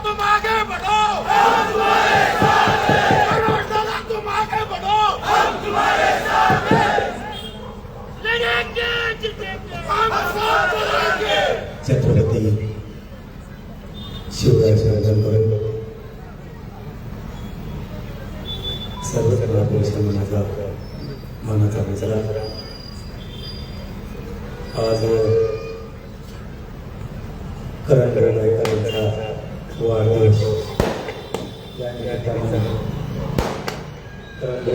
तुम आगे बढ़ो, हम तुम्हारे साथ हैं। मनोज दादा तुम आगे बढ़ो, हम तुम्हारे साथ हैं। लड़ेंगे जीतेंगे, हम साथ रहेंगे। छत्रपती शिवराज सर्व महापुरुषांचा मानाचा मुजरा आज करंगळकरांचा वाढदिवस या निमित्ताने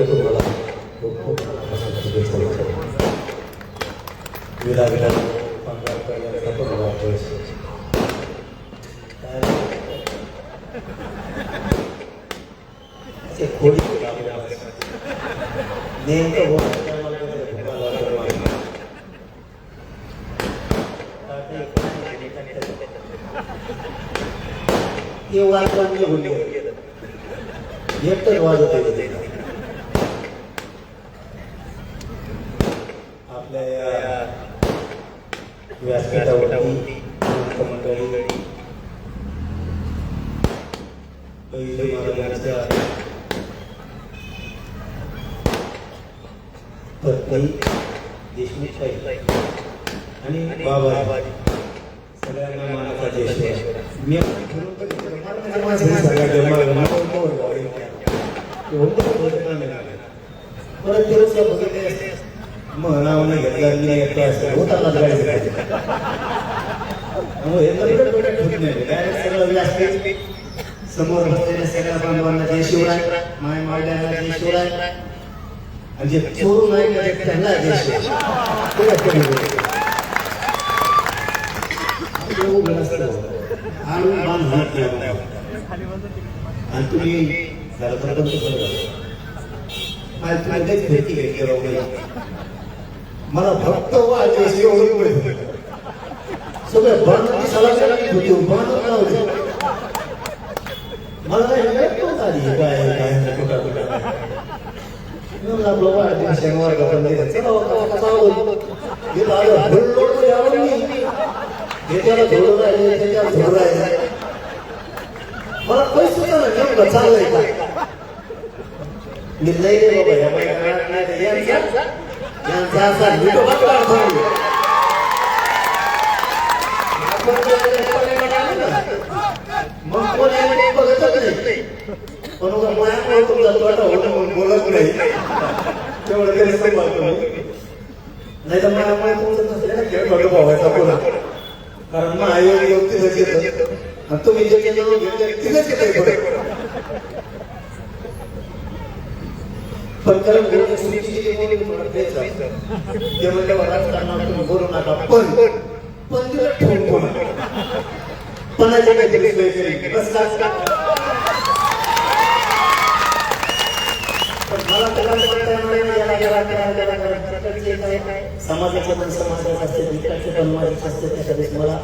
तुम्हाला खूप खूप शुभेच्छा देतो. विराजमान पांगारकरांचा पण वाढदिवस खोडी नेमकं एकटंच वाजत आहे. आपल्या या व्यासपीठावरती मंडळी पहिले महाराजांच्या पत्नी देशमुखताई आणि बाबा सगळ्यांना मानाचा देश. मी परत दिवस बघितले म्हणावं घेतला होता समोर बसलेल्या सगळ्या बांधवांना जय शिवराय, माय मावड्यांना जय शिवराय आणि जे चोरून नाही त्यांना जय शिवराय. आणि तुम्ही मला भक्त सगळं बंद मला काय शनिवार त्याला धोरण राहिले त्याच्यावर धोरण राहिले मला पैसे नेमकं चाललंय का निर्णय रे बाबा यांचा असा व्हिडिओ मग कोणी बघतच नाही पण मायामुळे तुमचा तोटा होतो म्हणून बोलत नाही तेवढं तरी सांभाळतो नाही तर मायामुळे तुमचं नसलेला खेळ घडू व्हायचा पुन्हा. कारण मग आयोग योग तिथंच येतं आणि तुम्ही जे केलं तिथंच येतं. पण कारण ते म्हणजे राजकारणावर तुम्ही बोलू नका पण दिलं ठेवून बोला पणाचे काय बस मला त्याला समाजाचे पण समाजात असते विकासचे पण माझ्याच असते. त्याच्यावेळेस मला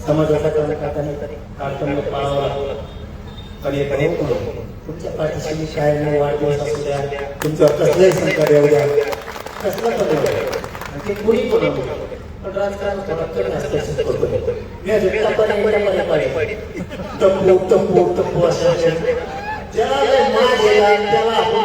समाजाचा काम करताना कार्टून पाळावं लागलं आणि तुमच्या पाठीशी मी काय नाही वाढदिवस असू द्या तुमच्यावर कसलंही संकट येऊ द्या कसलं पण आणि ते कुणी पण पण राजकारण थोडा कमी असतं टप्पू टप्पू टप्पू असं त्याला माग त्याला आपण